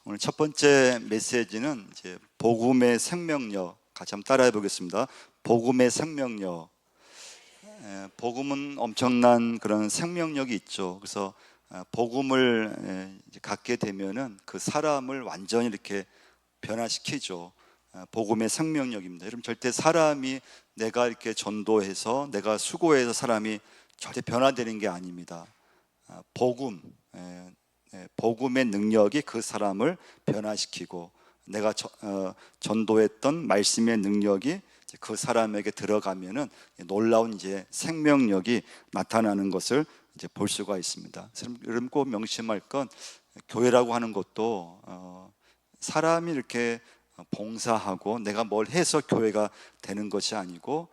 오늘 첫 번째 메시지는 이제 복음의 생명력, 같이 한번 따라해 보겠습니다. 복음의 생명력. 복음은 엄청난 그런 생명력이 있죠. 그래서 복음을 이제 갖게 되면은 그 사람을 완전히 이렇게 변화시키죠. 복음의 생명력입니다. 여러분, 절대 사람이 내가 이렇게 전도해서 내가 수고해서 사람이 절대 변화되는 게 아닙니다. 복음의 능력이 그 사람을 변화시키고, 내가 전도했던 말씀의 능력이 그 사람에게 들어가면은 놀라운 이제 생명력이 나타나는 것을 이제 볼 수가 있습니다. 여러분 꼭 명심할 건, 교회라고 하는 것도 사람이 이렇게 봉사하고 내가 뭘 해서 교회가 되는 것이 아니고,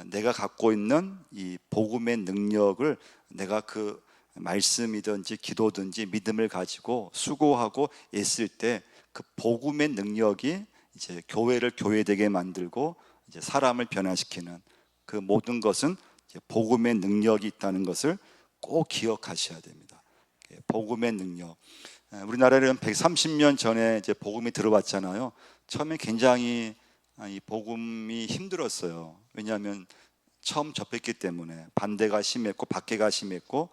내가 갖고 있는 이 복음의 능력을 내가 그 말씀이든지 기도든지 믿음을 가지고 수고하고 애쓸 때 그 복음의 능력이 이제 교회를 교회되게 만들고 이제 사람을 변화시키는 그 모든 것은 이제 복음의 능력이 있다는 것을 꼭 기억하셔야 됩니다. 복음의 능력. 우리나라에는 130년 전에 이제 복음이 들어왔잖아요. 처음에 굉장히 이 복음이 힘들었어요. 왜냐하면 처음 접했기 때문에 반대가 심했고 박해가 심했고.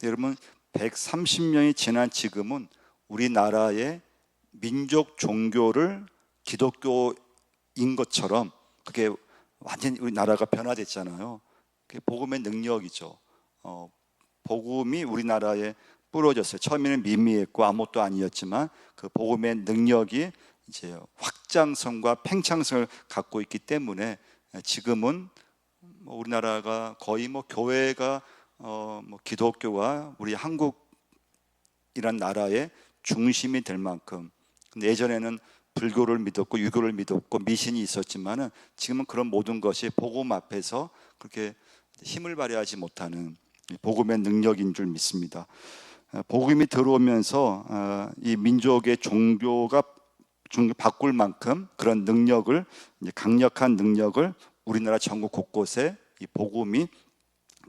여러분, 130년이 지난 지금은 우리나라의 민족 종교를 기독교인 것처럼 그게 완전히 우리나라가 변화됐잖아요. 그게 복음의 능력이죠. 복음이 우리나라에 뿌려졌어요. 처음에는 미미했고 아무것도 아니었지만 그 복음의 능력이 이제 확장성과 팽창성을 갖고 있기 때문에 지금은 우리나라가 거의 교회가 기독교가 우리 한국이란 나라의 중심이 될 만큼. 근데 예전에는 불교를 믿었고 유교를 믿었고 미신이 있었지만은 지금은 그런 모든 것이 복음 앞에서 그렇게 힘을 발휘하지 못하는 복음의 능력인 줄 믿습니다. 복음이 들어오면서 이 민족의 종교 바꿀 만큼 그런 능력을, 강력한 능력을 우리나라 전국 곳곳에 이 복음이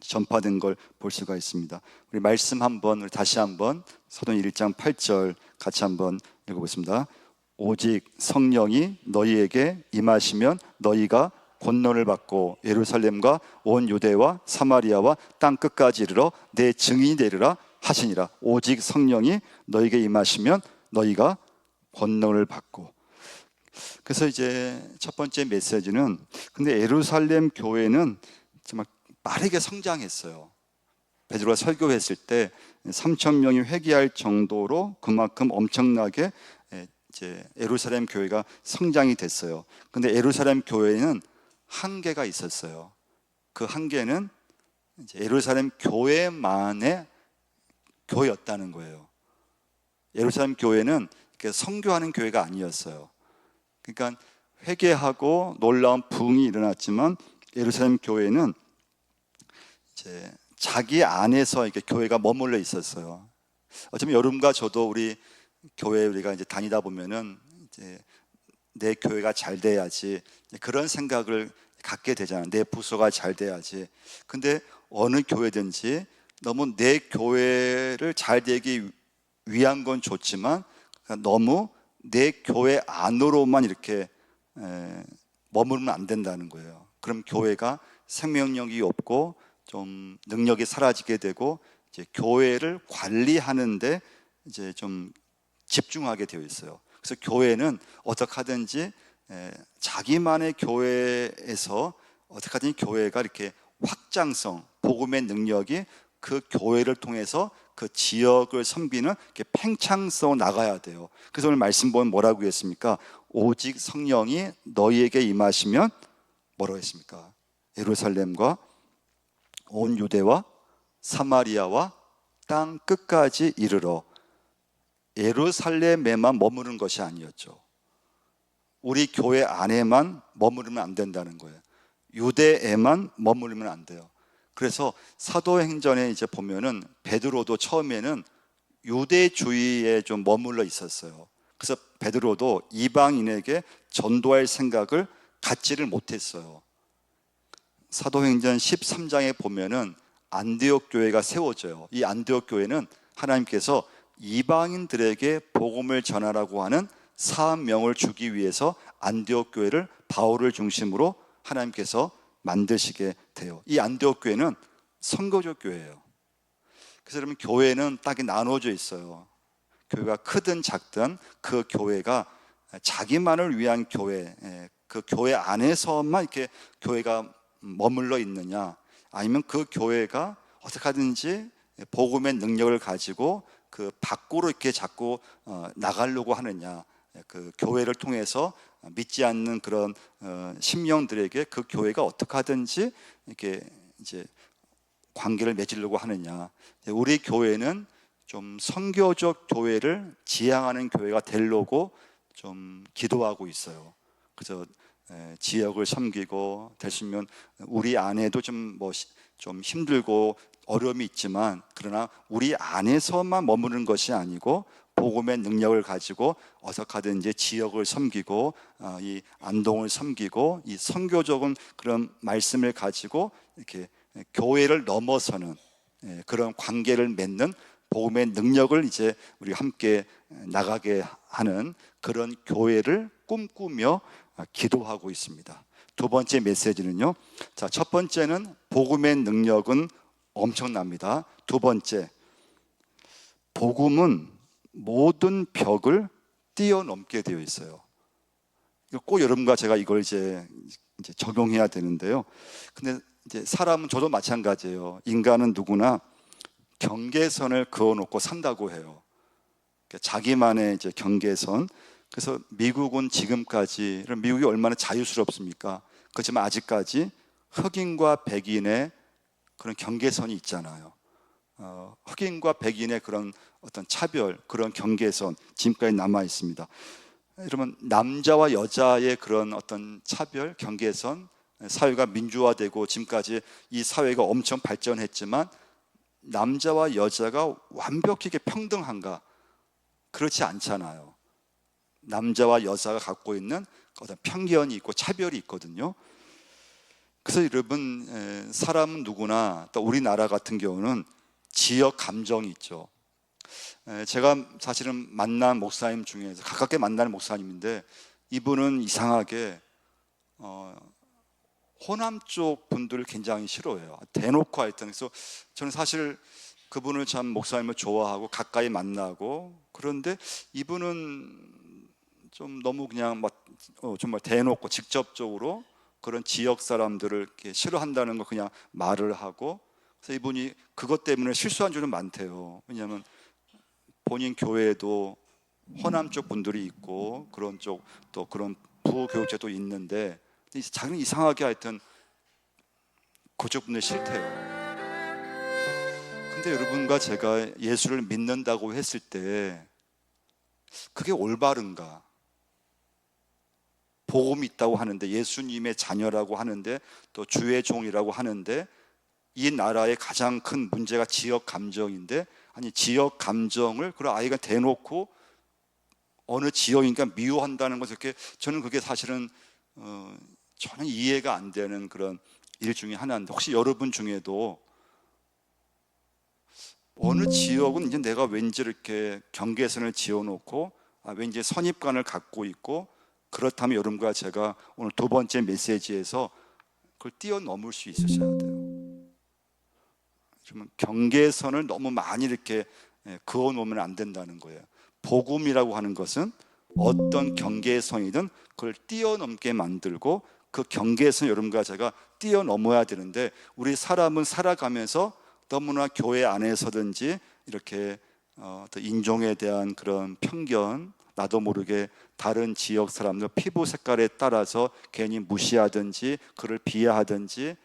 전파된 걸 볼 수가 있습니다. 우리 말씀 우리 다시 한번 사도행 1장 8절 같이 한번 읽어보겠습니다. 오직 성령이 너희에게 임하시면 너희가 권능을 받고 예루살렘과 온 유대와 사마리아와 땅 끝까지 이르러 내 증인이 되리라 하시니라. 오직 성령이 너희에게 임하시면 너희가 권능을 받고. 그래서 이제 첫 번째 메시지는, 근데 예루살렘 교회는 정말 빠르게 성장했어요. 베드로가 설교했을 때 3,000명이 회개할 정도로 그만큼 엄청나게 이제 예루살렘 교회가 성장이 됐어요. 근데 예루살렘 교회는 한계가 있었어요. 그 한계는 이제 예루살렘 교회만의 교회였다는 거예요. 예루살렘 교회는 선교하는 교회가 아니었어요. 그러니까 회개하고 놀라운 부흥이 일어났지만 예루살렘 교회는 이제 자기 안에서 이렇게 교회가 머물러 있었어요. 어쩌면 여러분과 저도 우리 교회 우리가 이제 다니다 보면은 이제 내 교회가 잘 돼야지 그런 생각을 갖게 되잖아요. 내 부서가 잘 돼야지. 근데 어느 교회든지 너무 내 교회를 잘 되기 위한 건 좋지만 너무 내 교회 안으로만 이렇게 머무르면 안 된다는 거예요. 그럼 교회가 생명력이 없고 좀 능력이 사라지게 되고 이제 교회를 관리하는데 이제 좀 집중하게 되어 있어요. 그래서 교회는 어떻게 하든지 자기만의 교회에서 어떻게 하든지 교회가 이렇게 확장성, 복음의 능력이 그 교회를 통해서 그 지역을 섬기는 이렇게 팽창성 나가야 돼요. 그래서 오늘 말씀 보면 뭐라고 했습니까? 오직 성령이 너희에게 임하시면 뭐라고 했습니까? 예루살렘과 온 유대와 사마리아와 땅 끝까지 이르러. 예루살렘에만 머무른 것이 아니었죠. 우리 교회 안에만 머무르면 안 된다는 거예요. 유대에만 머무르면 안 돼요. 그래서 사도행전에 이제 보면은 베드로도 처음에는 유대주의에 좀 머물러 있었어요. 그래서 베드로도 이방인에게 전도할 생각을 갖지를 못했어요. 사도행전 13장에 보면은 안디옥 교회가 세워져요. 이 안디옥 교회는 하나님께서 이방인들에게 복음을 전하라고 하는 사명을 주기 위해서 안디옥 교회를 바울을 중심으로 하나님께서 만드시게 돼요. 이 안디옥 교회는 선교적 교회예요. 그래서 여러분, 교회는 딱히 나눠져 있어요. 교회가 크든 작든 그 교회가 자기만을 위한 교회, 그 교회 안에서만 이렇게 교회가 머물러 있느냐, 아니면 그 교회가 어떻게 하든지 복음의 능력을 가지고 그 밖으로 이렇게 자꾸 나가려고 하느냐, 그 교회를 통해서 믿지 않는 그런 심령들에게 그 교회가 어떻게 하든지 이렇게 이제 관계를 맺으려고 하느냐. 우리 교회는 좀 선교적 교회를 지향하는 교회가 되려고 좀 기도하고 있어요. 그래서 지역을 섬기고, 될 수 있으면 우리 안에도 좀 힘들고 어려움이 있지만, 그러나 우리 안에서만 머무는 것이 아니고 복음의 능력을 가지고 어떻게 하든지 지역을 섬기고, 이 안동을 섬기고, 이 선교적인 그런 말씀을 가지고 이렇게 교회를 넘어서는 그런 관계를 맺는 복음의 능력을 이제 우리 함께 나가게 하는 그런 교회를 꿈꾸며 기도하고 있습니다. 두 번째 메시지는요. 자, 첫 번째는 복음의 능력은 엄청납니다. 두 번째, 복음은 모든 벽을 뛰어넘게 되어 있어요. 꼭 여러분과 제가 이걸 이제 적용해야 되는데요. 근데 이제 사람은, 저도 마찬가지예요. 인간은 누구나 경계선을 그어놓고 산다고 해요. 자기만의 이제 경계선. 그래서 미국은 지금까지, 미국이 얼마나 자유스럽습니까? 그렇지만 아직까지 흑인과 백인의 그런 경계선이 있잖아요. 흑인과 백인의 그런 어떤 차별, 그런 경계선 지금까지 남아 있습니다. 여러분, 남자와 여자의 그런 어떤 차별, 경계선, 사회가 민주화되고 지금까지 이 사회가 엄청 발전했지만 남자와 여자가 완벽하게 평등한가? 그렇지 않잖아요. 남자와 여자가 갖고 있는 어떤 편견이 있고 차별이 있거든요. 그래서 여러분, 사람은 누구나, 또 우리나라 같은 경우는 지역 감정이 있죠. 제가 사실은 만난 목사님 중에서 가깝게 만나는 목사님인데, 이분은 이상하게 호남 쪽 분들을 굉장히 싫어해요. 대놓고 하여튼. 그래서 저는 사실 그분을 참, 목사님을 좋아하고 가까이 만나고, 그런데 이분은 좀 너무 그냥 정말 대놓고 직접적으로 그런 지역 사람들을 이렇게 싫어한다는 거 그냥 말을 하고, 그래서 이분이 그것 때문에 실수한 줄은 많대요. 왜냐하면 본인 교회에도 호남 쪽 분들이 있고 그런 쪽, 또 그런 부교육제도 있는데 자기는 이상하게 하여튼 그쪽 분들 싫대요. 근데 여러분과 제가 예수를 믿는다고 했을 때 그게 올바른가? 복음이 있다고 하는데, 예수님의 자녀라고 하는데, 또 주의 종이라고 하는데, 이 나라의 가장 큰 문제가 지역 감정인데, 아니 지역 감정을 그런 아이가 대놓고 어느 지역이니까 미워한다는 것을, 저는 그게 사실은 전혀 이해가 안 되는 그런 일 중에 하나인데, 혹시 여러분 중에도 어느 지역은 이제 내가 왠지 이렇게 경계선을 지어놓고 왠지 선입관을 갖고 있고, 그렇다면 여러분과 제가 오늘 두 번째 메시지에서 그걸 뛰어넘을 수 있으셔야 돼요. 좀 경계선을 너무 많이 이렇게 그어놓으면 안 된다는 거예요. 복음이라고 하는 것은 어떤 경계선이든 그걸 뛰어넘게 만들고, 그 경계선 여러분과 제가 뛰어넘어야 되는데, 우리 사람은 살아가면서 너무나 교회 안에서든지 이렇게 인종에 대한 그런 편견, 나도 모르게 다른 지역 사람들 피부 색깔에 따라서 괜히 무시하든지 그를 비하하든지,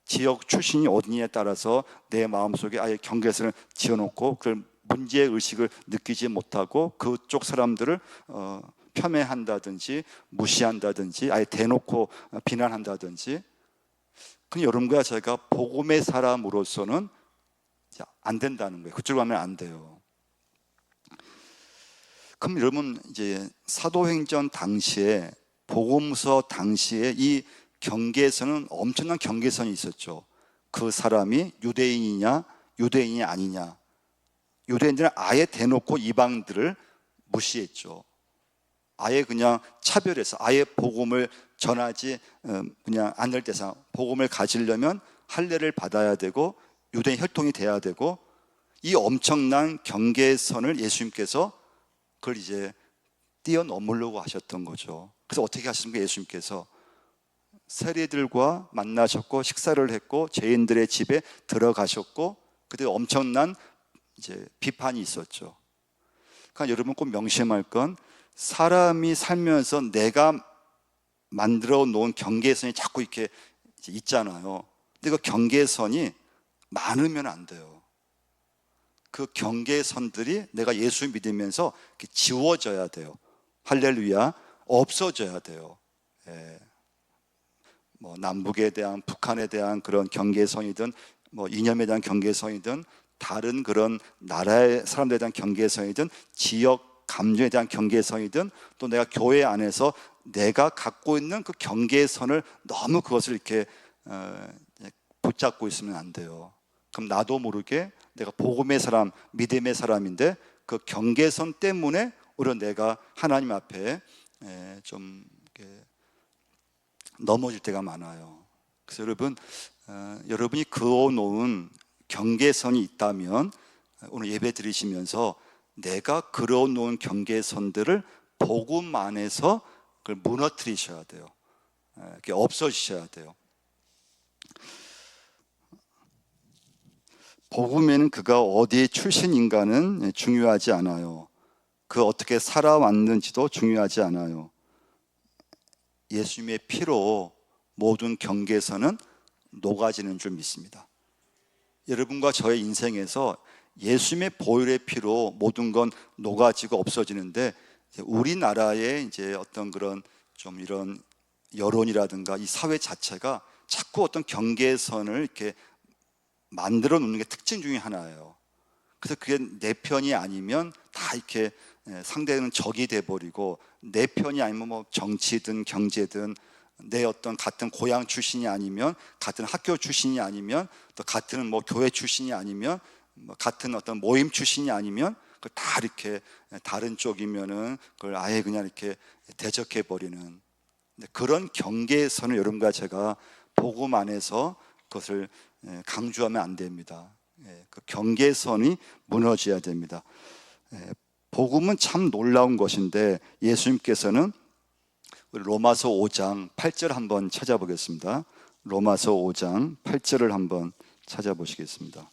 지역 출신이 어디냐에 따라서 내 마음속에 아예 경계선을 지어놓고 그걸 문제의식을 느끼지 못하고 그쪽 사람들을 폄훼한다든지 무시한다든지 아예 대놓고 비난한다든지. 근데 여러분과 제가 복음의 사람으로서는 안 된다는 거예요. 그쪽으로 가면 안 돼요. 그럼 여러분, 이제 사도행전 당시에, 복음서 당시에 이 경계선은 엄청난 경계선이 있었죠. 그 사람이 유대인이냐 유대인이 아니냐. 유대인들은 아예 대놓고 이방들을 무시했죠. 아예 그냥 차별해서 아예 복음을 전하지 그냥 않을 대상, 복음을 가지려면 할례를 받아야 되고 유대인 혈통이 돼야 되고, 이 엄청난 경계선을 예수님께서 그걸 이제 뛰어넘으려고 하셨던 거죠. 그래서 어떻게 하셨습니까? 예수님께서 세리들과 만나셨고 식사를 했고 죄인들의 집에 들어가셨고, 그때 엄청난 이제 비판이 있었죠. 그러니까 여러분 꼭 명심할 건, 사람이 살면서 내가 만들어 놓은 경계선이 자꾸 이렇게 있잖아요. 근데 그 경계선이 많으면 안 돼요. 그 경계선들이 내가 예수 믿으면서 지워져야 돼요. 할렐루야. 없어져야 돼요. 예. 뭐 남북에 대한, 북한에 대한 그런 경계선이든, 뭐 이념에 대한 경계선이든, 다른 그런 나라의 사람들에 대한 경계선이든, 지역 감정에 대한 경계선이든, 또 내가 교회 안에서 내가 갖고 있는 그 경계선을 너무 그것을 이렇게 붙잡고 있으면 안 돼요. 그럼 나도 모르게 내가 복음의 사람, 믿음의 사람인데 그 경계선 때문에 오히려 내가 하나님 앞에 좀 넘어질 때가 많아요. 그래서 여러분, 여러분이 그어놓은 경계선이 있다면 오늘 예배 드리시면서 내가 그어놓은 경계선들을 복음 안에서 그걸 무너뜨리셔야 돼요. 그게 없어지셔야 돼요. 복음에는 그가 어디에 출신인가는 중요하지 않아요. 그 어떻게 살아왔는지도 중요하지 않아요. 예수님의 피로 모든 경계선은 녹아지는 줄 믿습니다. 여러분과 저의 인생에서 예수님의 보혈의 피로 모든 건 녹아지고 없어지는데, 우리나라의 이제 어떤 그런 좀 이런 여론이라든가 이 사회 자체가 자꾸 어떤 경계선을 이렇게 만들어 놓는 게 특징 중에 하나예요. 그래서 그게 내 편이 아니면 다 이렇게 상대는 적이 돼버리고, 내 편이 아니면 뭐 정치든 경제든, 내 어떤 같은 고향 출신이 아니면, 같은 학교 출신이 아니면, 또 같은 뭐 교회 출신이 아니면, 뭐 같은 어떤 모임 출신이 아니면 그걸 다 이렇게 다른 쪽이면은 그걸 아예 그냥 이렇게 대적해 버리는 그런 경계선을 여러분과 제가 복음 안에서 그것을 강조하면 안 됩니다. 그 경계선이 무너져야 됩니다. 복음은 참 놀라운 것인데, 예수님께서는 로마서 5장 8절 한번 찾아보겠습니다. 로마서 5장 8절을 한번 찾아보시겠습니다.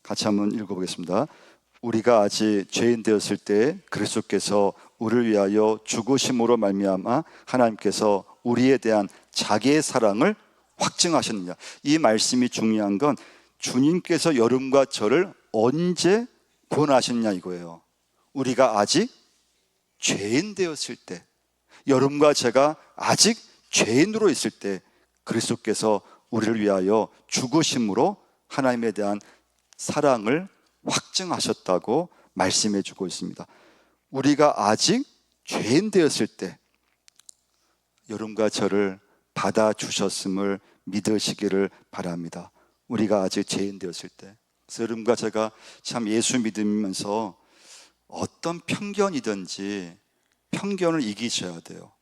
같이 한번 읽어보겠습니다. 우리가 아직 죄인 되었을 때 그리스도께서 우리를 위하여 죽으심으로 말미암아 하나님께서 우리에 대한 자기의 사랑을 확증하셨느냐. 이 말씀이 중요한 건, 주님께서 여러분과 저를 언제 구원하셨냐 이거예요. 우리가 아직 죄인 되었을 때, 여러분과 제가 아직 죄인으로 있을 때 그리스도께서 우리를 위하여 죽으심으로 하나님에 대한 사랑을 확증하셨다고 말씀해 주고 있습니다. 우리가 아직 죄인 되었을 때 여러분과 저를 받아주셨음을 믿으시기를 바랍니다. 우리가 아직 죄인 되었을 때. 그래서 여러분과 제가 참 예수 믿으면서 어떤 편견이든지 편견을 이기셔야 돼요.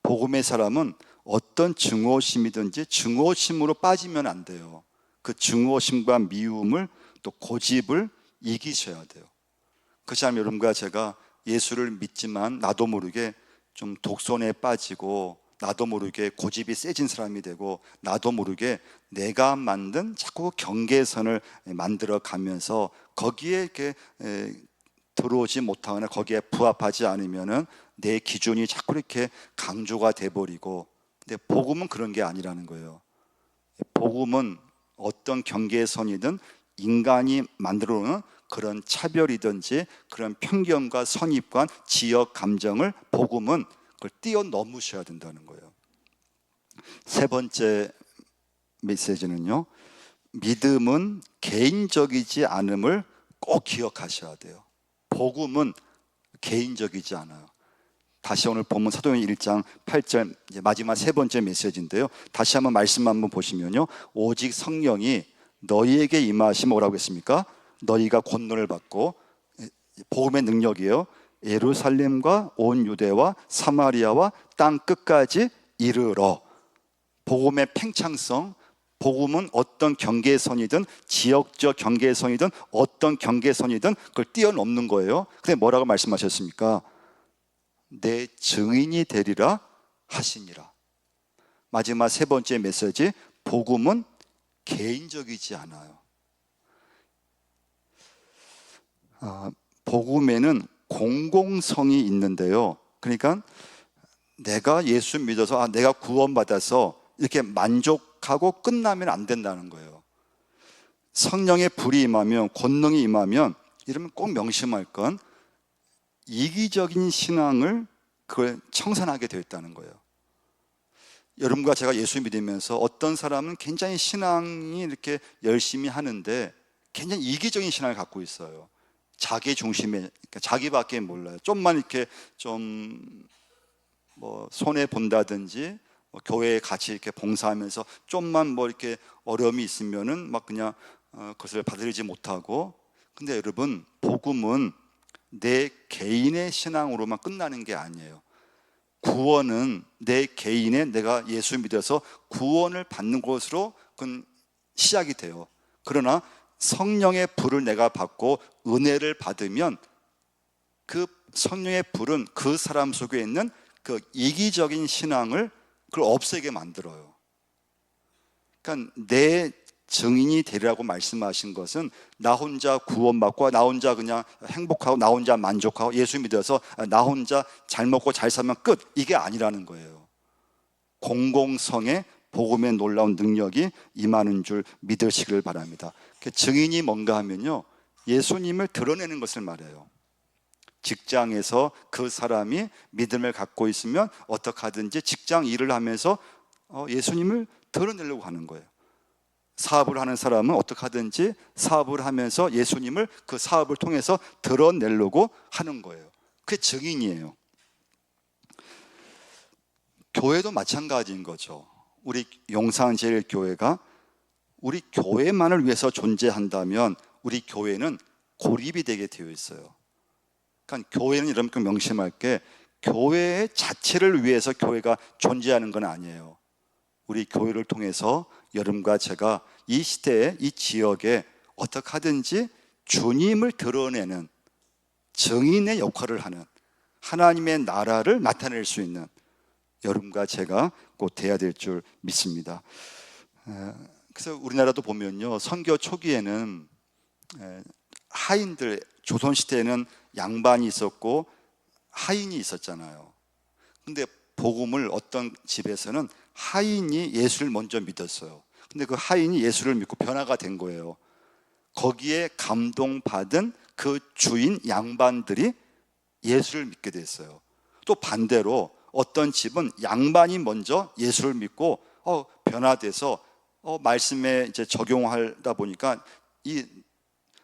복음의 사람은 어떤 증오심이든지 증오심으로 빠지면 안 돼요. 그 증오심과 미움을 또 고집을 이기셔야 돼요. 그렇지 않으면 여러분과 제가 예수를 믿지만 나도 모르게 좀 독선에 빠지고, 나도 모르게 고집이 세진 사람이 되고, 나도 모르게 내가 만든 자꾸 경계선을 만들어 가면서 거기에 이렇게 들어오지 못하거나 거기에 부합하지 않으면은 내 기준이 자꾸 이렇게 강조가 돼버리고, 근데 복음은 그런 게 아니라는 거예요. 복음은 어떤 경계선이든 인간이 만들어 놓은 그런 차별이든지 그런 편견과 선입관, 지역 감정을 복음은 그걸 뛰어넘으셔야 된다는 거예요. 세 번째 메시지는요, 믿음은 개인적이지 않음을 꼭 기억하셔야 돼요. 복음은 개인적이지 않아요. 다시 오늘 본문 사도행전 1장 8절 이제 마지막 세 번째 메시지인데요. 다시 한번 말씀 한번 보시면요. 오직 성령이 너희에게 임하시면 뭐라고 했습니까? 너희가 권능을 받고, 복음의 능력이에요. 예루살렘과 온 유대와 사마리아와 땅 끝까지 이르러. 복음의 팽창성, 복음은 어떤 경계선이든 지역적 경계선이든 어떤 경계선이든 그걸 뛰어넘는 거예요. 근데 뭐라고 말씀하셨습니까? 내 증인이 되리라 하시니라. 마지막 세 번째 메시지, 복음은 개인적이지 않아요. 복음에는 공공성이 있는데요. 그러니까 내가 예수 믿어서 내가 구원받아서 이렇게 만족하고 끝나면 안 된다는 거예요. 성령의 불이 임하면, 권능이 임하면, 이러면 꼭 명심할 건 이기적인 신앙을 그걸 청산하게 되어 있다는 거예요. 여러분과 제가 예수 믿으면서 어떤 사람은 굉장히 신앙이 이렇게 열심히 하는데 굉장히 이기적인 신앙을 갖고 있어요. 자기 중심에, 그러니까 자기밖에 몰라요. 좀만 이렇게 좀 뭐 손해 본다든지, 교회에 같이 이렇게 봉사하면서 좀만 뭐 이렇게 어려움이 있으면은 막 그냥 그것을 받아들이지 못하고. 근데 여러분, 복음은 내 개인의 신앙으로만 끝나는 게 아니에요. 구원은 내 개인의, 내가 예수 믿어서 구원을 받는 것으로 그건 시작이 돼요. 그러나 성령의 불을 내가 받고 은혜를 받으면 그 성령의 불은 그 사람 속에 있는 그 이기적인 신앙을 그걸 없애게 만들어요. 그러니까 내 증인이 되리라고 말씀하신 것은 나 혼자 구원받고 나 혼자 그냥 행복하고 나 혼자 만족하고 예수 믿어서 나 혼자 잘 먹고 잘 살면 끝, 이게 아니라는 거예요. 공공성의 복음의 놀라운 능력이 임하는 줄 믿으시길 바랍니다. 증인이 뭔가 하면요, 예수님을 드러내는 것을 말해요. 직장에서 그 사람이 믿음을 갖고 있으면 어떻게 하든지 직장 일을 하면서 예수님을 드러내려고 하는 거예요. 사업을 하는 사람은 어떻게 하든지 사업을 하면서 예수님을 그 사업을 통해서 드러내려고 하는 거예요. 그게 증인이에요. 교회도 마찬가지인 거죠. 우리 용산제일교회가 우리 교회만을 위해서 존재한다면 우리 교회는 고립이 되게 되어 있어요. 그러니까 교회는 여러분 명심할 게, 교회 자체를 위해서 교회가 존재하는 건 아니에요. 우리 교회를 통해서 여러분과 제가 이 시대에, 이 지역에 어떻게 하든지 주님을 드러내는 증인의 역할을 하는, 하나님의 나라를 나타낼 수 있는 여러분과 제가 꼭 돼야 될 줄 믿습니다. 그래서 우리나라도 보면요, 선교 초기에는 하인들, 조선시대에는 양반이 있었고 하인이 있었잖아요. 근데 복음을 어떤 집에서는 하인이 예수를 먼저 믿었어요. 근데 그 하인이 예수를 믿고 변화가 된 거예요. 거기에 감동받은 그 주인 양반들이 예수를 믿게 됐어요. 또 반대로 어떤 집은 양반이 먼저 예수를 믿고 변화돼서 말씀에 이제 적용하다 보니까 이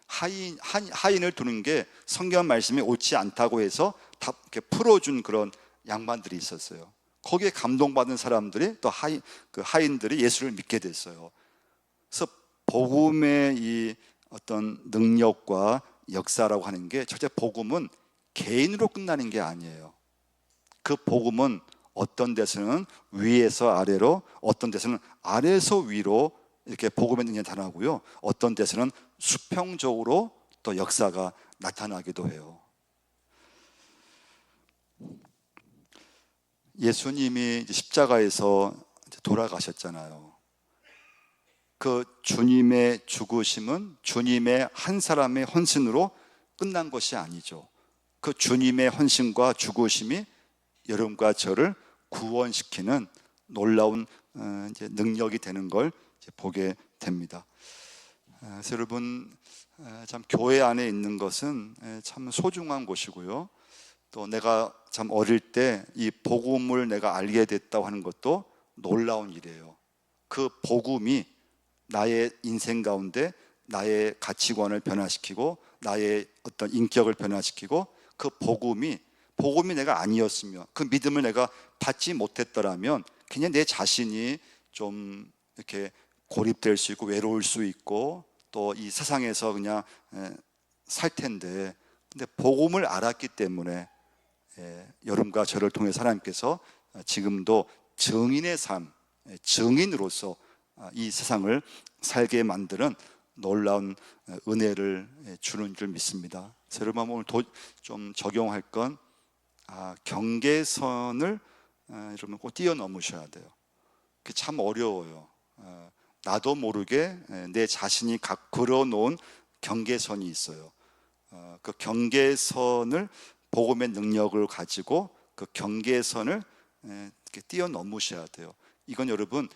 하인을 두는 게 성경 말씀이 옳지 않다고 해서 다 이렇게 풀어준 그런 양반들이 있었어요. 거기에 감동받은 사람들이 또 하인들이 예수를 믿게 됐어요. 그래서 복음의 이 어떤 능력과 역사라고 하는 게, 절대 복음은 개인으로 끝나는 게 아니에요. 그 복음은 어떤 데서는 위에서 아래로, 어떤 데서는 아래에서 위로 이렇게 복음의 능력이 나타나고요, 어떤 데서는 수평적으로 또 역사가 나타나기도 해요. 예수님이 십자가에서 돌아가셨잖아요. 그 주님의 죽으심은 주님의 한 사람의 헌신으로 끝난 것이 아니죠. 그 주님의 헌신과 죽으심이 여러분과 저를 구원시키는 놀라운 이제 능력이 되는 걸 이제 보게 됩니다. 그래서 여러분, 참 교회 안에 있는 것은 참 소중한 곳이고요, 또 내가 참 어릴 때 이 복음을 내가 알게 됐다고 하는 것도 놀라운 일이에요. 그 복음이 나의 인생 가운데 나의 가치관을 변화시키고 나의 어떤 인격을 변화시키고, 그 복음이 복음이 내가 아니었으면, 그 믿음을 내가 받지 못했더라면 그냥 내 자신이 좀 이렇게 고립될 수 있고 외로울 수 있고 또 이 세상에서 그냥 살 텐데, 근데 복음을 알았기 때문에 여러분과 저를 통해서 하나님께서 지금도 증인의 삶, 증인으로서 이 세상을 살게 만드는 놀라운 은혜를 주는 줄 믿습니다. 그래서 여러분 오늘 좀 적용할 건 경계선을 여러분 꼭 뛰어넘으셔야 돼요. 그게 참 어려워요. 나도 모르게 내 자신이 걸어놓은 경계선이 있어요. 그 경계선을 복음의 능력을 가지고 그 경계선을 뛰어넘으셔야 돼요. 이건 여러분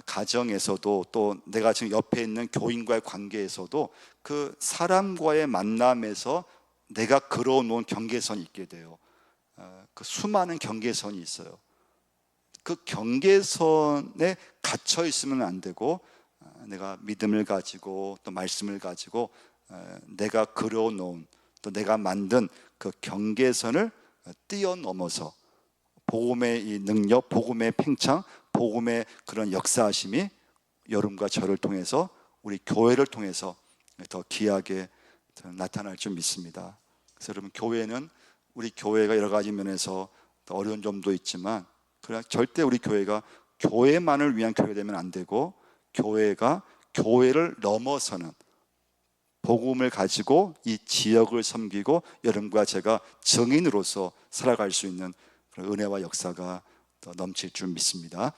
가정에서도 또 내가 지금 옆에 있는 교인과의 관계에서도 그 사람과의 만남에서 내가 걸어놓은 경계선이 있게 돼요. 그 수많은 경계선이 있어요. 그 경계선에 갇혀 있으면 안 되고 내가 믿음을 가지고 또 말씀을 가지고 내가 걸어놓은 또 내가 만든 그 경계선을 뛰어넘어서 복음의 이 능력, 복음의 팽창, 복음의 그런 역사하심이 여러분과 저를 통해서 우리 교회를 통해서 더 귀하게 나타날 줄 믿습니다. 그래서 여러분 교회는 우리 교회가 여러 가지 면에서 어려운 점도 있지만 그러나 절대 우리 교회가 교회만을 위한 교회가 되면 안 되고 교회가 교회를 넘어서는 복음을 가지고 이 지역을 섬기고 여러분과 제가 증인으로서 살아갈 수 있는 그런 은혜와 역사가 더 넘칠 줄 믿습니다.